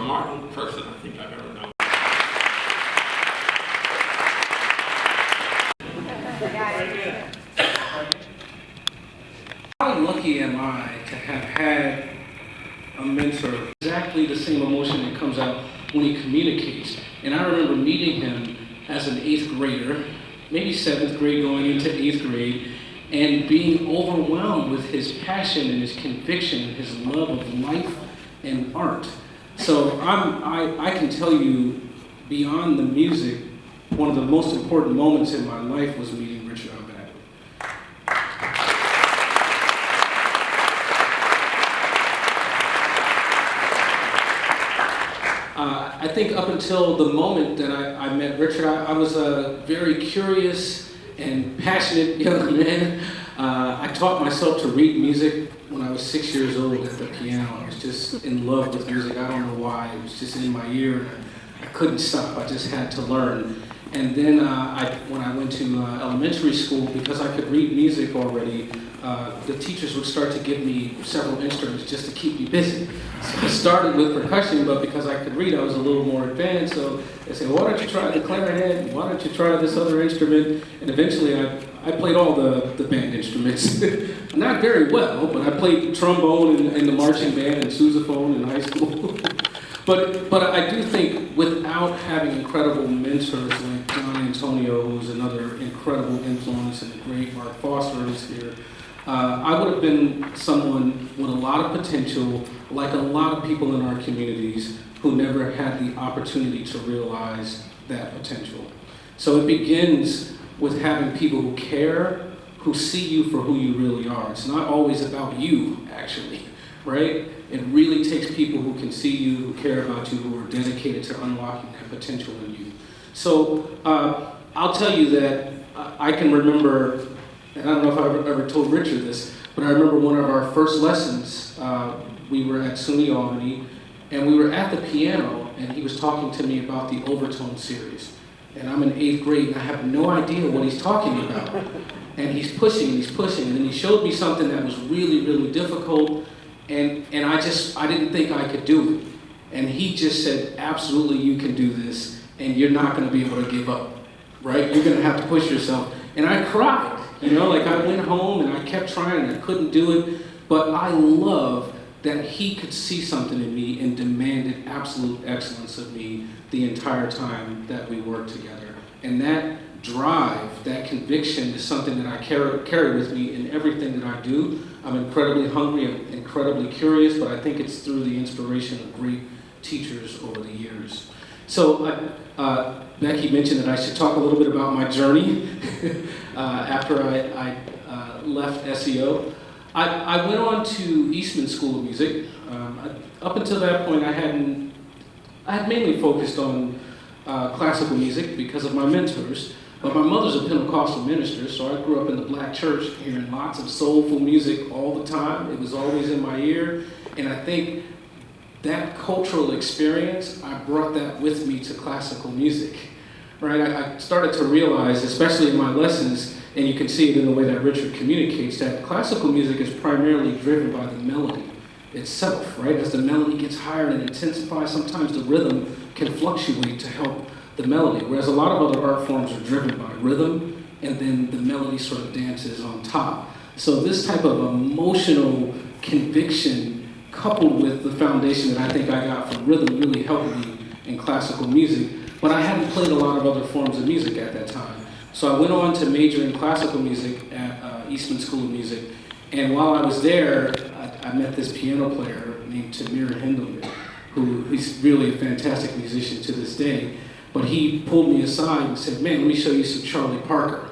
remarkable person I think I've ever known. How lucky am I to have had a mentor? Exactly the same emotion that comes out when he communicates. And I remember meeting him as an 8th grader, maybe 7th grade going into 8th grade, and being overwhelmed with his passion and his conviction and his love of life and art. So I can tell you, beyond the music, one of the most important moments in my life was meeting Richard Albert. I think up until the moment that I met Richard, I was a very curious and passionate young man. I taught myself to read music when I was 6 years old at the piano. I was just in love with music. I don't know why. It was just in my ear. I couldn't stop. I just had to learn. And then when I went to elementary school, because I could read music already, the teachers would start to give me several instruments just to keep me busy. So I started with percussion, but because I could read, I was a little more advanced. So they said, why don't you try the clarinet? Why don't you try this other instrument? And eventually I played all the band instruments. Not very well, but I played trombone in the marching band and sousaphone in high school. But I do think without having incredible mentors like John Antonio, who's another incredible influence, and the great Mark Foster is here, I would have been someone with a lot of potential, like a lot of people in our communities who never had the opportunity to realize that potential. So it begins with having people who care, who see you for who you really are. It's not always about you, actually, right? It really takes people who can see you, who care about you, who are dedicated to unlocking that potential in you. So I'll tell you that I can remember, and I don't know if I've ever told Richard this, but I remember one of our first lessons, we were at SUNY Albany, and we were at the piano, and he was talking to me about the overtone series. And I'm in 8th grade, and I have no idea what he's talking about. And he's pushing, and then he showed me something that was really, really difficult, and I didn't think I could do it. And he just said, absolutely, you can do this, and you're not gonna be able to give up, right? You're gonna have to push yourself. And I cried, like I went home and I kept trying and I couldn't do it, but I love that he could see something in me and demanded absolute excellence of me the entire time that we worked together. And that drive, that conviction is something that I carry with me in everything that I do. I'm incredibly hungry, I'm incredibly curious, but I think it's through the inspiration of great teachers over the years. So Becky mentioned that I should talk a little bit about my journey after I left SEO. I went on to Eastman School of Music. Up until that point, I had mainly focused on classical music because of my mentors. But my mother's a Pentecostal minister, so I grew up in the black church hearing lots of soulful music all the time. It was always in my ear. And I think that cultural experience, I brought that with me to classical music. Right? I started to realize, especially in my lessons, and you can see it in the way that Richard communicates, that classical music is primarily driven by the melody itself, right? As the melody gets higher and intensifies, sometimes the rhythm can fluctuate to help the melody, whereas a lot of other art forms are driven by rhythm, and then the melody sort of dances on top. So this type of emotional conviction, coupled with the foundation that I think I got from rhythm, really helped me in classical music, but I hadn't played a lot of other forms of music at that time. So I went on to major in classical music at Eastman School of Music, and while I was there, I met this piano player named Tamir Hindelman, who's really a fantastic musician to this day. But he pulled me aside and said, man, let me show you some Charlie Parker.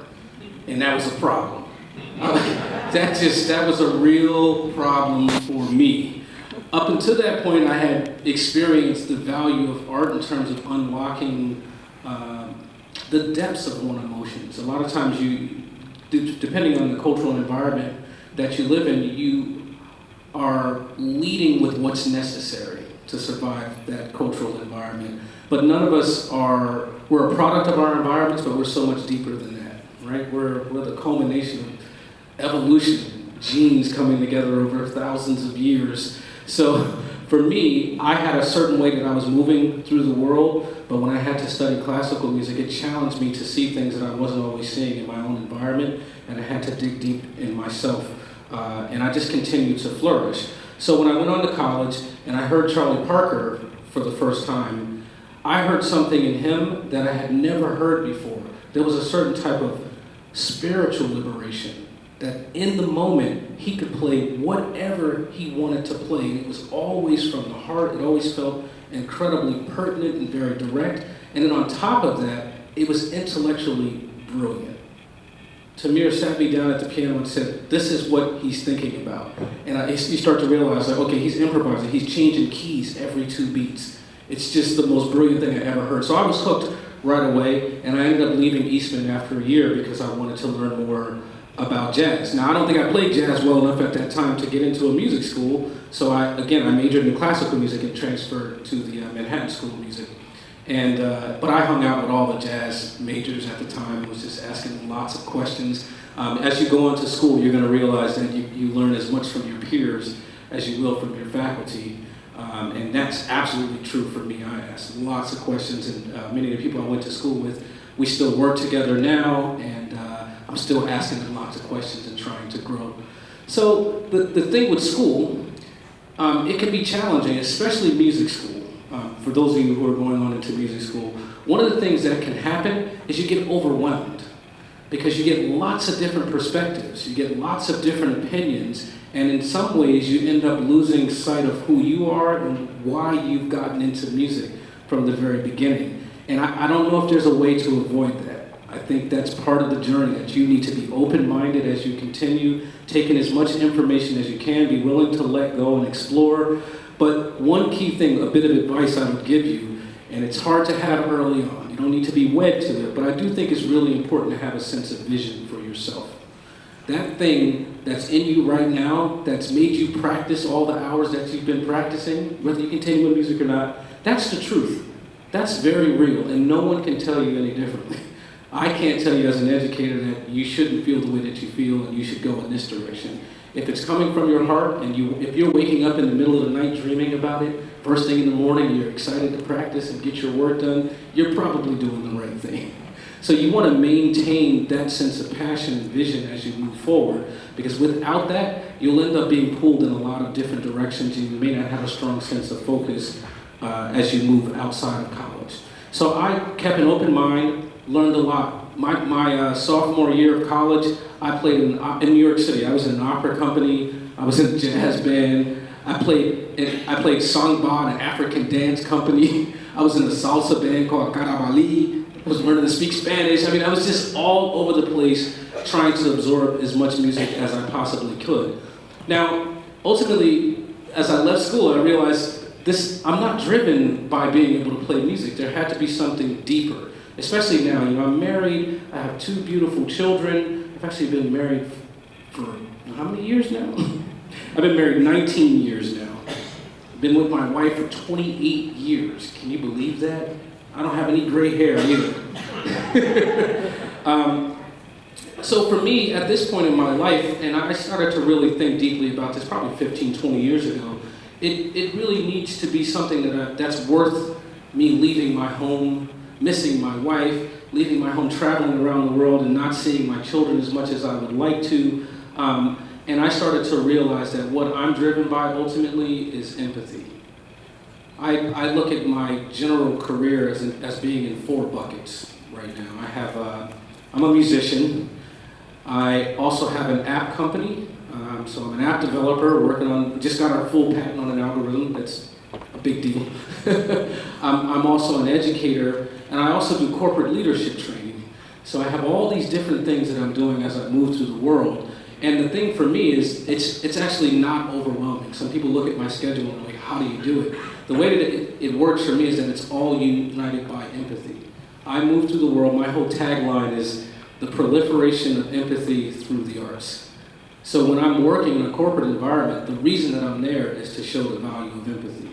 And that was a problem. That was a real problem for me. Up until that point, I had experienced the value of art in terms of unlocking the depths of one's emotions. A lot of times depending on the cultural environment that you live in, you are leading with what's necessary to survive that cultural environment. But none of us we're a product of our environments, but we're so much deeper than that, right? We're the culmination of evolution, genes coming together over thousands of years. So for me, I had a certain way that I was moving through the world, but when I had to study classical music, it challenged me to see things that I wasn't always seeing in my own environment, and I had to dig deep in myself. And I just continued to flourish. So when I went on to college and I heard Charlie Parker for the first time, I heard something in him that I had never heard before. There was a certain type of spiritual liberation that in the moment he could play whatever he wanted to play. And it was always from the heart. It always felt incredibly pertinent and very direct. And then on top of that, it was intellectually brilliant. Tamir sat me down at the piano and said, this is what he's thinking about. And you start to realize, like, okay, he's improvising. He's changing keys every 2 beats. It's just the most brilliant thing I ever heard. So I was hooked right away, and I ended up leaving Eastman after a year because I wanted to learn more about jazz. Now, I don't think I played jazz well enough at that time to get into a music school, so I majored in classical music and transferred to the Manhattan School of Music. And but I hung out with all the jazz majors at the time and was just asking them lots of questions. As you go into school, you're going to realize that you learn as much from your peers as you will from your faculty. And that's absolutely true for me. I asked lots of questions, and many of the people I went to school with, we still work together now, and I'm still asking them lots of questions and trying to grow. So the thing with school, it can be challenging, especially music school. For those of you who are going on into music school, one of the things that can happen is you get overwhelmed because you get lots of different perspectives, you get lots of different opinions, and in some ways you end up losing sight of who you are and why you've gotten into music from the very beginning. And I don't know if there's a way to avoid that. I think that's part of the journey, that you need to be open-minded as you continue, taking as much information as you can, be willing to let go and explore. But one key thing, a bit of advice I would give you, and it's hard to have early on, you don't need to be wed to it, but I do think it's really important to have a sense of vision for yourself. That thing that's in you right now, that's made you practice all the hours that you've been practicing, whether you continue with music or not, that's the truth. That's very real, and no one can tell you any differently. I can't tell you as an educator that you shouldn't feel the way that you feel and you should go in this direction. If it's coming from your heart and if you're waking up in the middle of the night dreaming about it, first thing in the morning you're excited to practice and get your work done, you're probably doing the right thing. So you want to maintain that sense of passion and vision as you move forward, because without that, you'll end up being pulled in a lot of different directions and you may not have a strong sense of focus as you move outside of college. So I kept an open mind, learned a lot. My sophomore year of college, I played in New York City. I was in an opera company. I was in a jazz band. I played samba, an African dance company. I was in a salsa band called Carabali. I was learning to speak Spanish. I mean, I was just all over the place trying to absorb as much music as I possibly could. Now, ultimately, as I left school, I realized I'm not driven by being able to play music. There had to be something deeper. Especially now, I'm married, I have 2 beautiful children. I've actually been married for how many years now? I've been married 19 years now. I've been with my wife for 28 years. Can you believe that? I don't have any gray hair either. So for me, at this point in my life, and I started to really think deeply about this probably 15, 20 years ago, it really needs to be something that's worth me leaving my home, missing my wife, leaving my home, traveling around the world and not seeing my children as much as I would like to. And I started to realize that what I'm driven by ultimately is empathy. I look at my general career as being in 4 buckets right now. I'm a musician. I also have an app company. So I'm an app developer just got our full patent on an algorithm. That's a big deal. I'm also an educator, and I also do corporate leadership training. So I have all these different things that I'm doing as I move through the world. And the thing for me is, it's actually not overwhelming. Some people look at my schedule and are like, how do you do it? The way that it works for me is that it's all united by empathy. I move through the world, my whole tagline is the proliferation of empathy through the arts. So when I'm working in a corporate environment, the reason that I'm there is to show the value of empathy.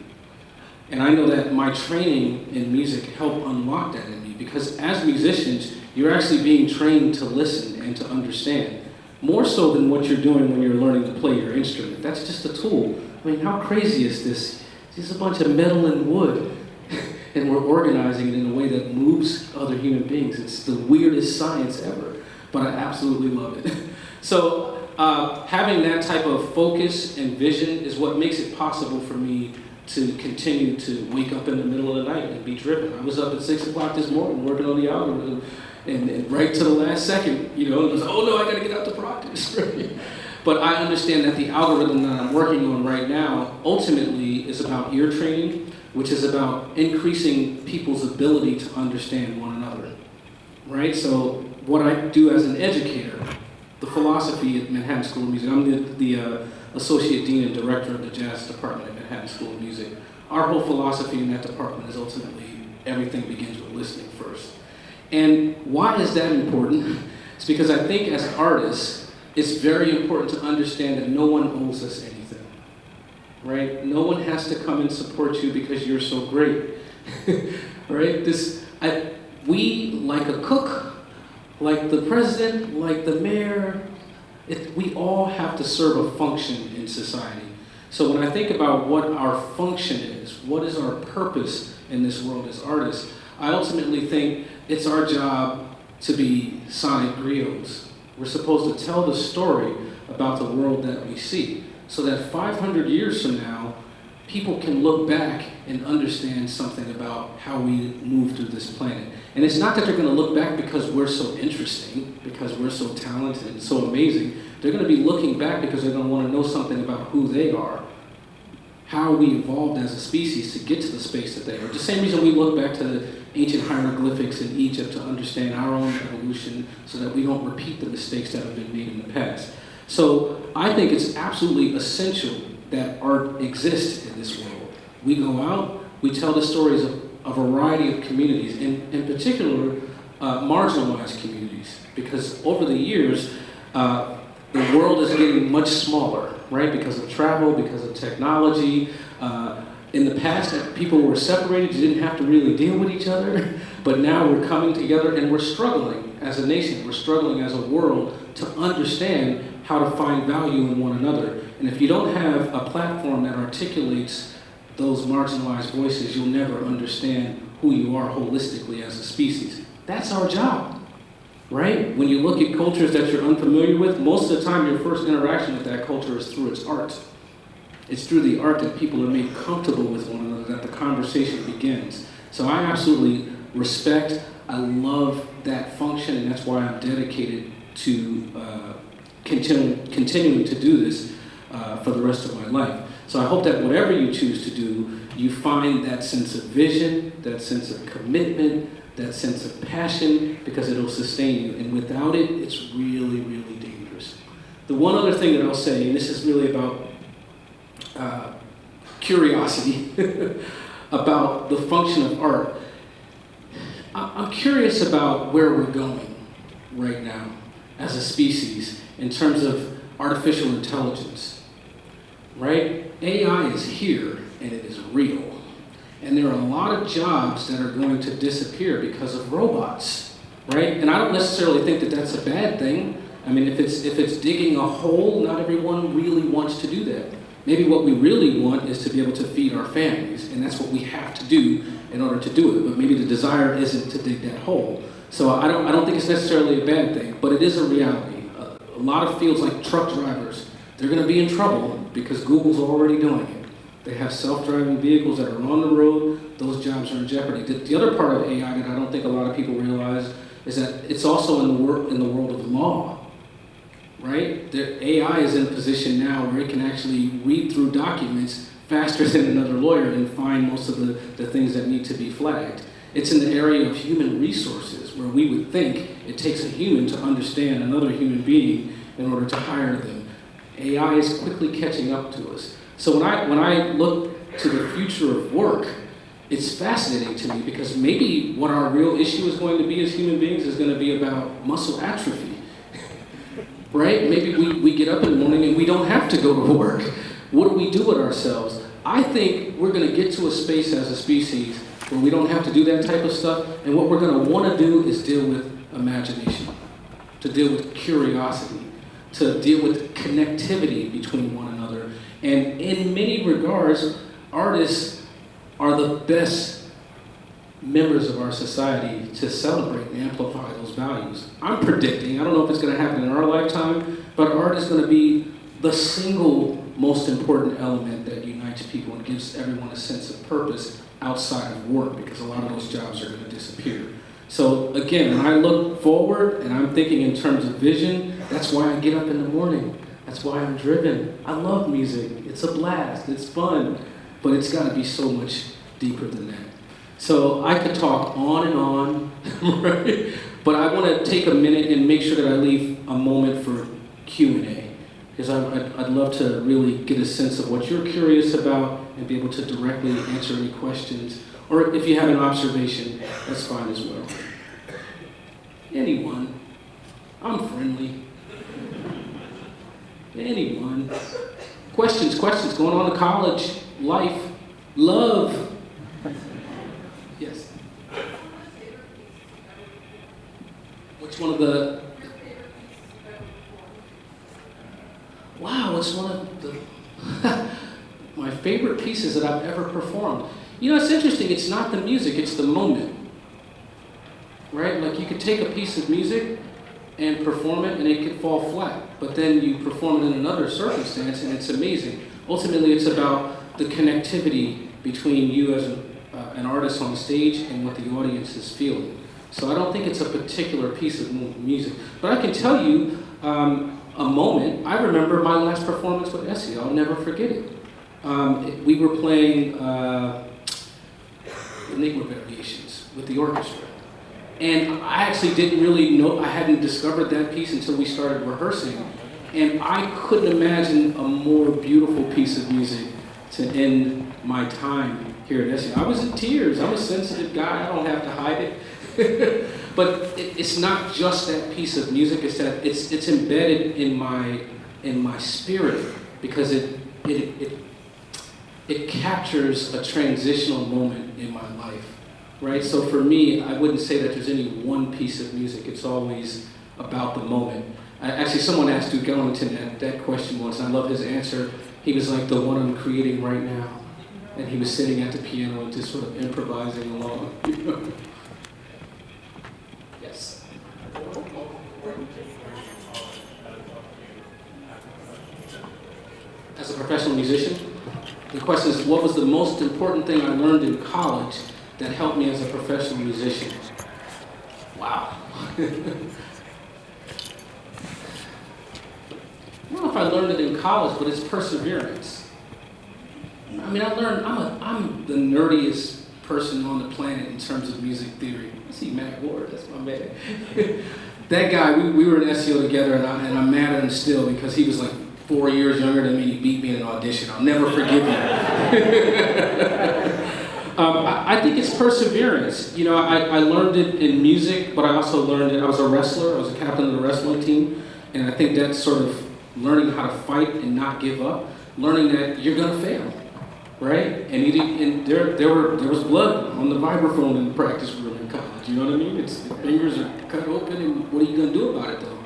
And I know that my training in music helped unlock that in me, because as musicians, you're actually being trained to listen and to understand, more so than what you're doing when you're learning to play your instrument. That's just a tool. I mean, how crazy is this? It's just a bunch of metal and wood. And we're organizing it in a way that moves other human beings. It's the weirdest science ever, but I absolutely love it. So having that type of focus and vision is what makes it possible for me to continue to wake up in the middle of the night and be driven. I was up at 6 o'clock this morning working on the algorithm, and right to the last second, it was, oh no, I gotta get out to practice. But I understand that the algorithm that I'm working on right now ultimately is about ear training, which is about increasing people's ability to understand one another, right? So what I do as an educator, the philosophy at Manhattan School of Music, I'm the Associate Dean and Director of the Jazz Department at Manhattan School of Music. Our whole philosophy in that department is ultimately everything begins with listening first. And why is that important? It's because I think as artists, it's very important to understand that no one owes us anything, right? No one has to come and support you because you're so great, right? We, like a cook, like the president, like the mayor, we all have to serve a function in society. So when I think about what our function is, what is our purpose in this world as artists, I ultimately think it's our job to be sonic griots. We're supposed to tell the story about the world that we see, so that 500 years from now, people can look back and understand something about how we move through this planet. And it's not that they're going to look back because we're so interesting, because we're so talented and so amazing. They're going to be looking back because they're going to want to know something about who they are, how we evolved as a species to get to the space that they are. The same reason we look back to the ancient hieroglyphics in Egypt to understand our own evolution so that we don't repeat the mistakes that have been made in the past. So I think it's absolutely essential that art exists in this world. We go out, we tell the stories of a variety of communities, in particular marginalized communities, because over the years, the world is getting much smaller, right? Because of travel, because of technology. In the past, people were separated, you didn't have to really deal with each other, but now we're coming together and we're struggling as a nation, we're struggling as a world to understand how to find value in one another. And if you don't have a platform that articulates those marginalized voices, you'll never understand who you are holistically as a species. That's our job, right? When you look at cultures that you're unfamiliar with, most of the time your first interaction with that culture is through its art. It's through the art that people are made comfortable with one another that the conversation begins. So I absolutely respect, I love that function, and that's why I'm dedicated to continuing to do this for the rest of my life. So I hope that whatever you choose to do, you find that sense of vision, that sense of commitment, that sense of passion, because it'll sustain you. And without it, it's really, really dangerous. The one other thing that I'll say, and this is really about curiosity, about the function of art. I'm curious about where we're going right now as a species in terms of artificial intelligence, right? AI is here and it is real. And there are a lot of jobs that are going to disappear because of robots, right? And I don't necessarily think that that's a bad thing. I mean, if it's digging a hole, not everyone really wants to do that. Maybe what we really want is to be able to feed our families, and that's what we have to do in order to do it. But maybe the desire isn't to dig that hole. So I don't think it's necessarily a bad thing, but it is a reality. A lot of fields like truck drivers, they're going to be in trouble because Google's already doing it. They have self-driving vehicles that are on the road. Those jobs are in jeopardy. The other part of AI that I don't think a lot of people realize is that it's also in the world of law. Right? The AI is in a position now where it can actually read through documents faster than another lawyer and find most of the things that need to be flagged. It's in the area of human resources where we would think it takes a human to understand another human being in order to hire them. AI is quickly catching up to us. So when I look to the future of work, it's fascinating to me because maybe what our real issue is going to be as human beings is going to be about muscle atrophy. Right? Maybe we get up in the morning and we don't have to go to work. What do we do with ourselves? I think we're going to get to a space as a species where we don't have to do that type of stuff, and what we're going to want to do is deal with imagination, to deal with curiosity, to deal with connectivity between one another. And in many regards, artists are the best members of our society to celebrate and amplify those values. I'm predicting, I don't know if it's going to happen in our lifetime, but art is going to be the single most important element that unites people and gives everyone a sense of purpose outside of work, because a lot of those jobs are going to disappear. So again, when I look forward and I'm thinking in terms of vision, that's why I get up in the morning. That's why I'm driven. I love music. It's a blast. It's fun. But it's got to be so much deeper than that. So I could talk on and on, right? But I want to take a minute and make sure that I leave a moment for Q&A. Because I'd love to really get a sense of what you're curious about and be able to directly answer any questions. Or if you have an observation, that's fine as well. Anyone? I'm friendly. Anyone? Questions going on in college, life, love. Yes. Which one of the... Wow, it's one of the my favorite pieces that I've ever performed. You know, it's interesting, it's not the music, it's the moment. Right? Like you could take a piece of music and perform it and it could fall flat, but then you perform it in another circumstance and it's amazing. Ultimately, it's about the connectivity between you as an artist on stage and what the audience is feeling. So I don't think it's a particular piece of music, but I can tell you a moment. I remember my last performance with Essie. I'll never forget it. We were playing the Negro Variations with the orchestra. And I actually didn't really know, I hadn't discovered that piece until we started rehearsing. And I couldn't imagine a more beautiful piece of music to end my time here at Essie. I was in tears. I'm a sensitive guy. I don't have to hide it. But it's not just that piece of music. It's that it's embedded in my spirit, because it captures a transitional moment in my life, right? So for me, I wouldn't say that there's any one piece of music. It's always about the moment. Actually, someone asked Duke Ellington that question once, and I love his answer. He was like, the one I'm creating right now. And he was sitting at the piano and just sort of improvising along. Yes. As a professional musician, the question is, what was the most important thing I learned in college that helped me as a professional musician? Wow. I don't know if I learned it in college, but it's perseverance. I mean, I'm the nerdiest person on the planet in terms of music theory. I see Matt Ward, that's my man. That guy, we were in SEO together, and I'm mad at him still because he was like 4 years younger than me. He beat me in an audition. I'll never forgive him. I think it's perseverance. You know, I learned it in music, but I also learned it. I was a wrestler. I was a captain of the wrestling team, and I think that's sort of learning how to fight and not give up. Learning that you're gonna fail, right? And there was blood on the vibraphone in the practice room in college. You know what I mean? The fingers are cut open, and what are you gonna do about it though?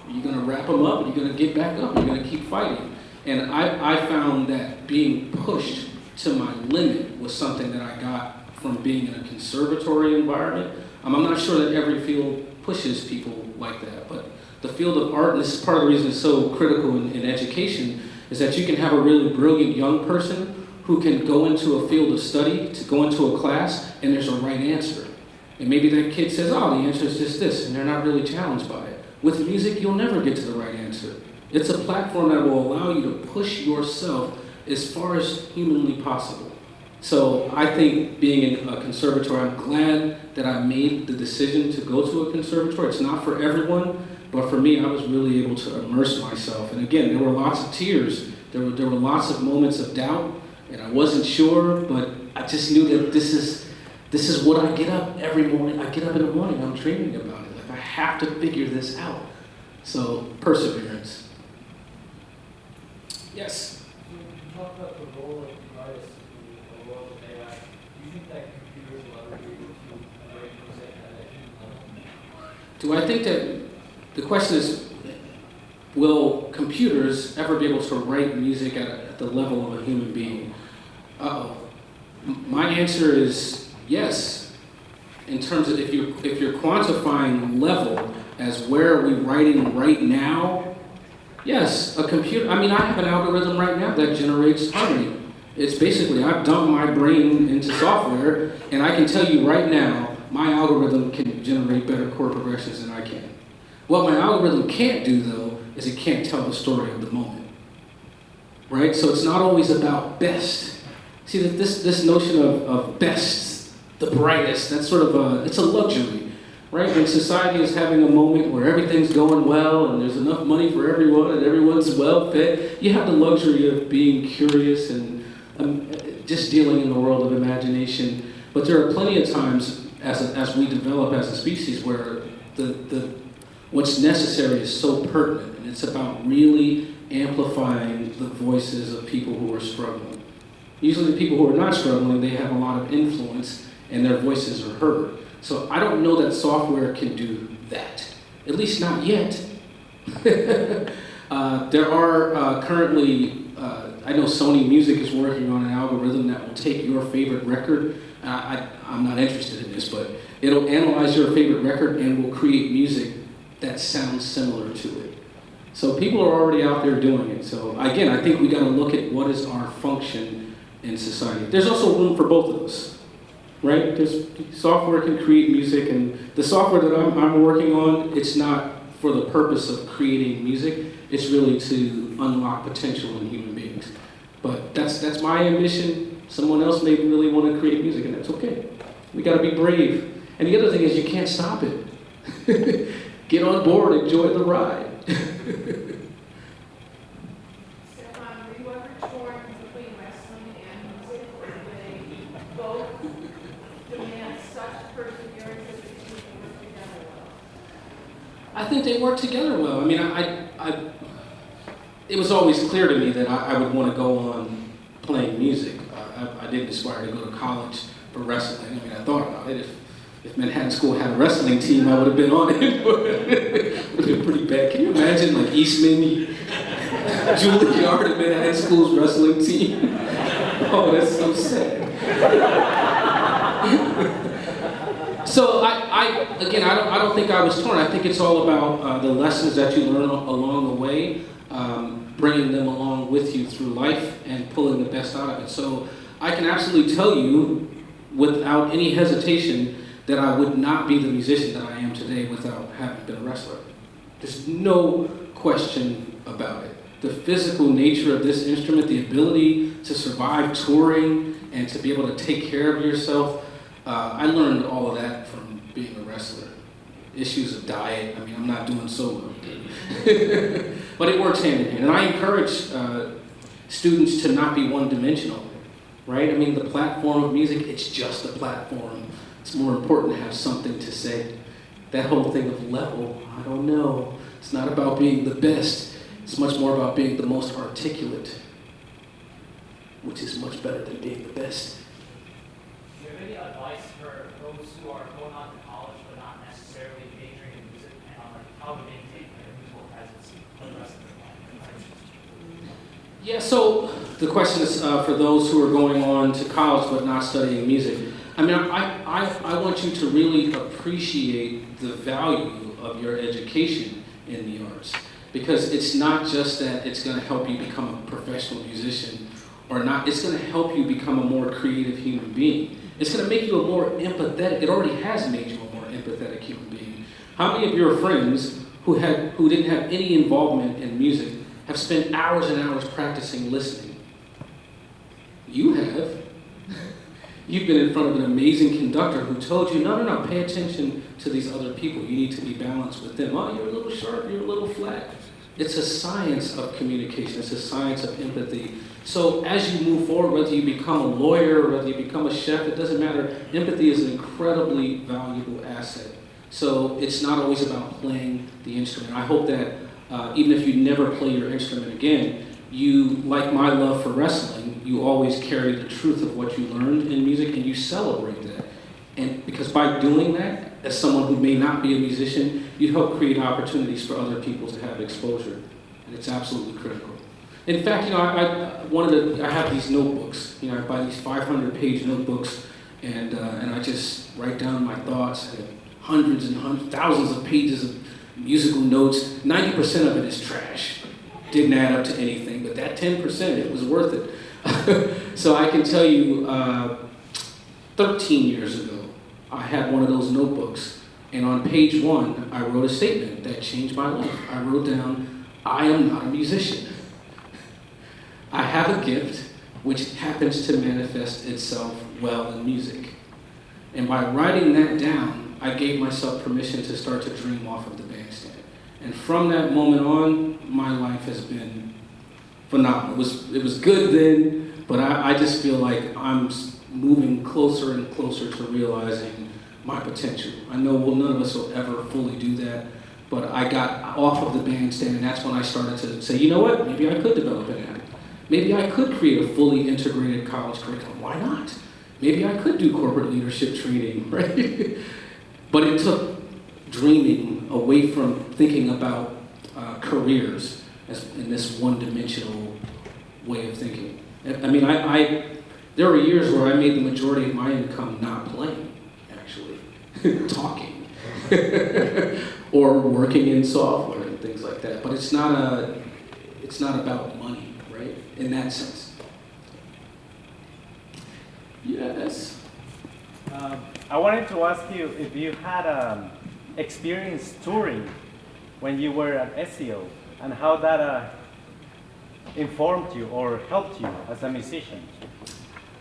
Are you gonna wrap them up? Are you gonna get back up? Are you gonna keep fighting? And I found that being pushed to my limit was something that I got from being in a conservatory environment. I'm not sure that every field pushes people like that, but the field of art, and this is part of the reason it's so critical in education, is that you can have a really brilliant young person who can go into a field of study, to go into a class, and there's a right answer. And maybe that kid says, oh, the answer is just this, and they're not really challenged by it. With music, you'll never get to the right answer. It's a platform that will allow you to push yourself as far as humanly possible. So I think being in a conservatory, I'm glad that I made the decision to go to a conservatory. It's not for everyone, but for me, I was really able to immerse myself. And again, there were lots of tears. There were lots of moments of doubt, and I wasn't sure, but I just knew that this is what I get up every morning. I get up in the morning, I'm dreaming about it. Like, I have to figure this out. So, perseverance. Yes? When you talk about the role of the artist in the world of AI, do you think that computers will ever be able to write music at a human level? Do I think that, the question is, will computers ever be able to write music at the level of a human being? Uh-oh. My answer is yes. In terms of if you're quantifying level as where are we writing right now, yes, a computer. I mean, I have an algorithm right now that generates harmony. It's basically I've dumped my brain into software, and I can tell you right now, my algorithm can generate better chord progressions than I can. What my algorithm can't do though is it can't tell the story of the moment. Right? So it's not always about best. See that this notion of best, the brightest, that's sort of it's a luxury, right? When society is having a moment where everything's going well and there's enough money for everyone and everyone's well fed, you have the luxury of being curious and just dealing in the world of imagination. But there are plenty of times as we develop as a species where the what's necessary is so pertinent, and it's about really amplifying the voices of people who are struggling. Usually the people who are not struggling, they have a lot of influence and their voices are heard. So I don't know that software can do that, at least not yet. There are currently, I know Sony Music is working on an algorithm that will take your favorite record. I'm not interested in this, but it'll analyze your favorite record and will create music that sounds similar to it. So people are already out there doing it. So again, I think we got to look at what is our function in society. There's also room for both of us, right? There's software can create music, and the software that I'm working on, it's not for the purpose of creating music. It's really to unlock potential in human beings. But that's my ambition. Someone else may really want to create music, and that's okay. We got to be brave. And the other thing is you can't stop it. Get on board, enjoy the ride. Stefon, were you ever torn between wrestling and music, or they both demand such perseverance that they seem to work together well? I think they work together well. I mean, it was always clear to me that I would want to go on playing music. I didn't aspire to go to college for wrestling. I mean, I thought about it. If Manhattan School had a wrestling team, I would have been on it. It would have been pretty bad. Can you imagine, like, Eastman, Juilliard at Manhattan School's wrestling team? Oh, that's so sad. So, again, I don't think I was torn. I think it's all about the lessons that you learn along the way, bringing them along with you through life and pulling the best out of it. So I can absolutely tell you, without any hesitation, that I would not be the musician that I am today without having been a wrestler. There's no question about it. The physical nature of this instrument, the ability to survive touring and to be able to take care of yourself, I learned all of that from being a wrestler. Issues of diet, I mean, I'm not doing so well. But it works hand in hand. And I encourage students to not be one-dimensional, right? I mean, the platform of music, it's just a platform. It's more important to have something to say. That whole thing of level, I don't know. It's not about being the best. It's much more about being the most articulate, which is much better than being the best. Do you have any advice for those who are going on to college but not necessarily majoring in music, and on how to maintain their musical presence for the rest of their life? Yeah, so the question is for those who are going on to college but not studying music. I mean, I want you to really appreciate the value of your education in the arts, because it's not just that it's going to help you become a professional musician or not. It's going to help you become a more creative human being. It's going to make you a more empathetic. It already has made you a more empathetic human being. How many of your friends who didn't have any involvement in music have spent hours and hours practicing listening? You have. You've been in front of an amazing conductor who told you, no, pay attention to these other people. You need to be balanced with them. Oh, you're a little sharp, you're a little flat. It's a science of communication. It's a science of empathy. So as you move forward, whether you become a lawyer, whether you become a chef, it doesn't matter. Empathy is an incredibly valuable asset. So it's not always about playing the instrument. I hope that even if you never play your instrument again, you, like my love for wrestling, you always carry the truth of what you learned in music and you celebrate that. And because by doing that, as someone who may not be a musician, you help create opportunities for other people to have exposure. And it's absolutely critical. In fact, you know, I have these notebooks. You know, I buy these 500-page notebooks, and I just write down my thoughts. And hundreds and hundreds, thousands of pages of musical notes. 90% of it is trash. Didn't add up to anything, but that 10%, it was worth it. So I can tell you, 13 years ago, I had one of those notebooks, and on page 1, I wrote a statement that changed my life. I wrote down, I am not a musician. I have a gift which happens to manifest itself well in music. And by writing that down, I gave myself permission to start to dream off of the bandstand. And from that moment on, my life has been phenomenal. It was good then, but I just feel like I'm moving closer and closer to realizing my potential. I know none of us will ever fully do that, but I got off of the bandstand, and that's when I started to say, you know what, maybe I could develop an app. Maybe I could create a fully integrated college curriculum. Why not? Maybe I could do corporate leadership training, right? But it took dreaming away from thinking about careers in this one-dimensional way of thinking. I mean, there were years where I made the majority of my income not playing, actually, talking, or working in software and things like that. But it's not about money, right? In that sense. Yes. I wanted to ask you if you had experience touring when you were at SEO, and how that informed you or helped you as a musician.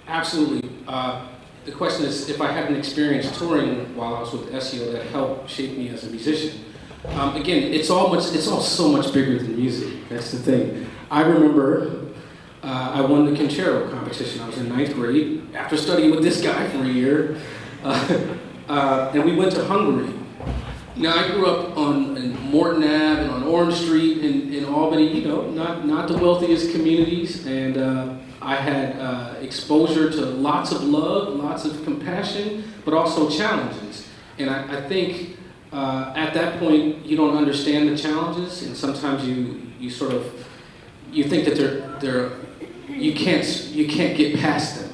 Absolutely. The question is if I had an experience touring while I was with SEO that helped shape me as a musician. Again, it's all so much bigger than music. That's the thing. I remember I won the Concerto competition. I was in 9th grade after studying with this guy for a year, and we went to Hungary. Now, I grew up in Morton Ave and on Orange Street in Albany, you know, not the wealthiest communities, and I had exposure to lots of love, lots of compassion, but also challenges. And I think at that point, you don't understand the challenges, and sometimes you sort of, you think that you can't get past them.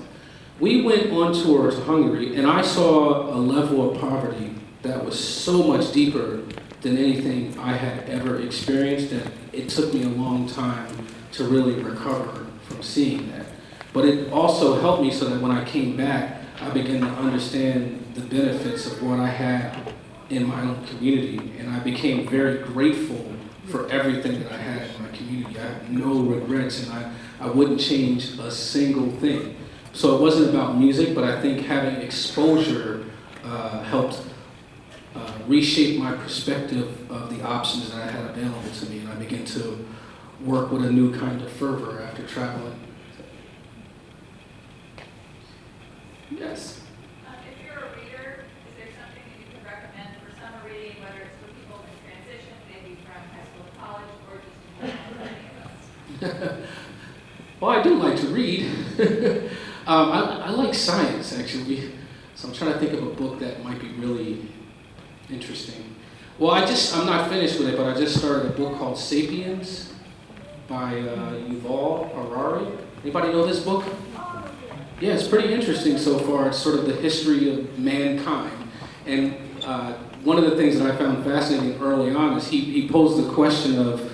We went on tour to Hungary, and I saw a level of poverty that was so much deeper than anything I had ever experienced, that it took me a long time to really recover from seeing that. But it also helped me so that when I came back, I began to understand the benefits of what I had in my own community, and I became very grateful for everything that I had in my community. I have no regrets, and I wouldn't change a single thing. So it wasn't about music, but I think having exposure helped reshape my perspective of the options that I had available to me, and I began to work with a new kind of fervor after traveling. Yes? If you're a reader, is there something that you can recommend for summer reading, whether it's for people in transition, maybe from high school to college, or just for any of us? Well, I do like to read. I like science, actually. So I'm trying to think of a book that might be really interesting. Well, I'm not finished with it, but I just started a book called Sapiens by Yuval Harari. Anybody know this book? Yeah, it's pretty interesting so far. It's sort of the history of mankind. And one of the things that I found fascinating early on is he posed the question of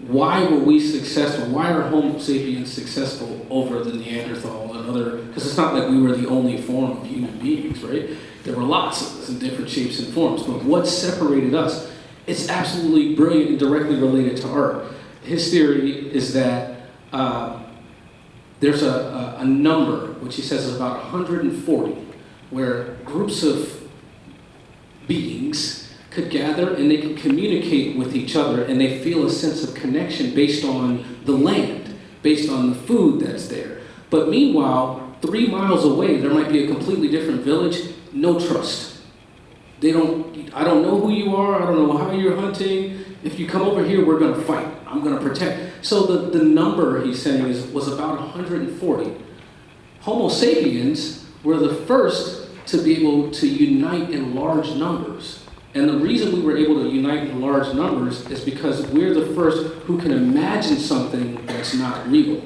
why were we successful? Why are Homo sapiens successful over the Neanderthal and other, because it's not like we were the only form of human beings, right? There were lots of us in different shapes and forms, but what separated us? It's absolutely brilliant and directly related to art. His theory is that there's a number, which he says is about 140, where groups of beings could gather and they can communicate with each other, and they feel a sense of connection based on the land, based on the food that's there. But meanwhile, 3 miles away, there might be a completely different village, no trust. I don't know who you are, I don't know how you're hunting. If you come over here, we're gonna fight. I'm gonna protect. So the number he's saying was about 140. Homo sapiens were the first to be able to unite in large numbers. And the reason we were able to unite in large numbers is because we're the first who can imagine something that's not real.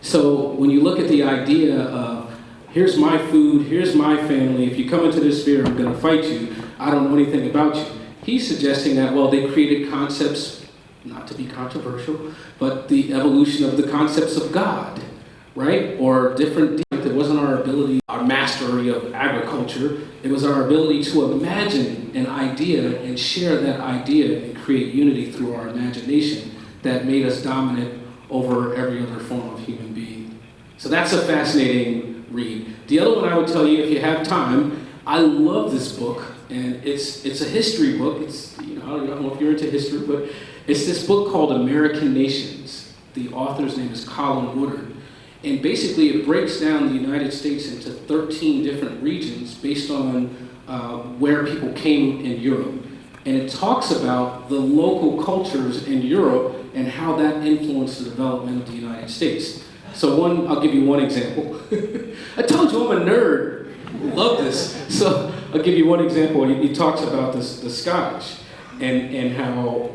So when you look at the idea of, here's my food, here's my family, if you come into this sphere, I'm going to fight you, I don't know anything about you. He's suggesting that, well, they created concepts, not to be controversial, but the evolution of the concepts of God, right? Or different, it wasn't our ability, our mastery of agriculture, it was our ability to imagine an idea and share that idea and create unity through our imagination that made us dominant over every other form of human being. So that's a fascinating read. The other one I would tell you, if you have time, I love this book, and it's a history book. It's, I don't know if you're into history, but it's this book called American Nations. The author's name is Colin Woodard. And basically it breaks down the United States into 13 different regions based on where people came in Europe. And it talks about the local cultures in Europe and how that influenced the development of the United States. So I'll give you one example. I told you I'm a nerd. Love this. So I'll give you one example. He talks about the Scottish and how,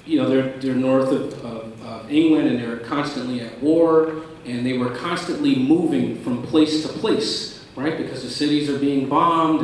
they're north of England, and they're constantly at war, and they were constantly moving from place to place, right? Because the cities are being bombed,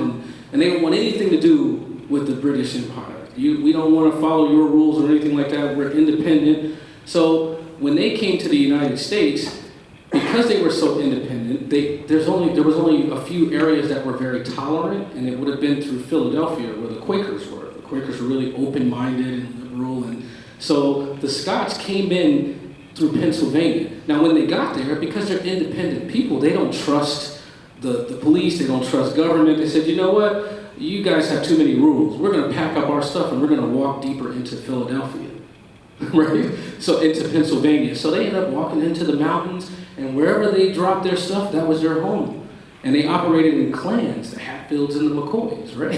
and they don't want anything to do with the British Empire. We don't want to follow your rules or anything like that. We're independent. So when they came to the United States, because they were so independent, there was only a few areas that were very tolerant, and it would have been through Philadelphia where the Quakers were. The Quakers were really open-minded and liberal, and so the Scots came in through Pennsylvania. Now when they got there, because they're independent people, they don't trust the police, they don't trust government. They said, you know what? You guys have too many rules. We're going to pack up our stuff and we're going to walk deeper into Philadelphia, right? So into Pennsylvania. So they ended up walking into the mountains, and wherever they dropped their stuff, that was their home. And they operated in clans, the Hatfields and the McCoys, right?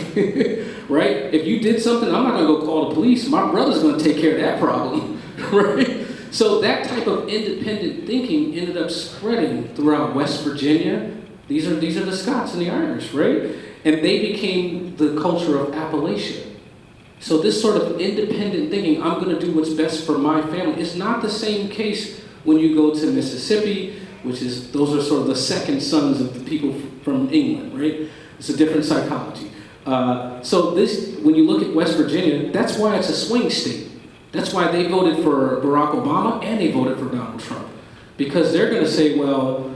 Right? If you did something, I'm not going to go call the police. My brother's going to take care of that problem, right? So that type of independent thinking ended up spreading throughout West Virginia. These are the Scots and the Irish, right? And they became the culture of Appalachia. So this sort of independent thinking, I'm going to do what's best for my family, is not the same case when you go to Mississippi, those are sort of the second sons of the people from England, right? It's a different psychology. So when you look at West Virginia, that's why it's a swing state. That's why they voted for Barack Obama and they voted for Donald Trump. Because they're going to say, well,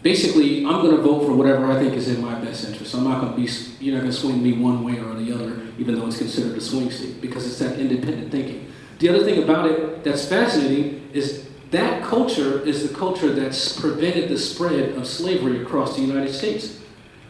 basically, I'm going to vote for whatever I think is in my best interest. You're not going to swing me one way or the other, even though it's considered a swing state, because it's that independent thinking. The other thing about it that's fascinating is that culture is the culture that's prevented the spread of slavery across the United States,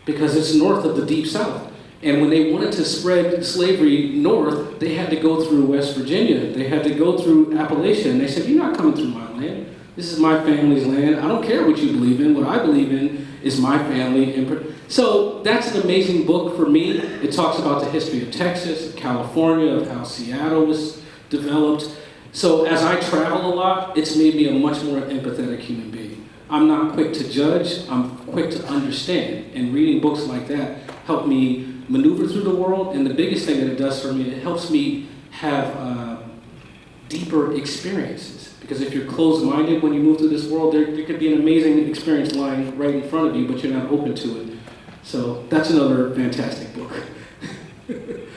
because it's north of the Deep South. And when they wanted to spread slavery north, they had to go through West Virginia. They had to go through Appalachia. And they said, you're not coming through my land. This is my family's land. I don't care what you believe in. What I believe in is my family. So that's an amazing book for me. It talks about the history of Texas, of California, of how Seattle was developed. So as I travel a lot, it's made me a much more empathetic human being. I'm not quick to judge. I'm quick to understand. And reading books like that help me maneuver through the world. And the biggest thing that it does for me, it helps me have deeper experiences. Because if you're closed-minded when you move through this world, there could be an amazing experience lying right in front of you, but you're not open to it. So that's another fantastic book.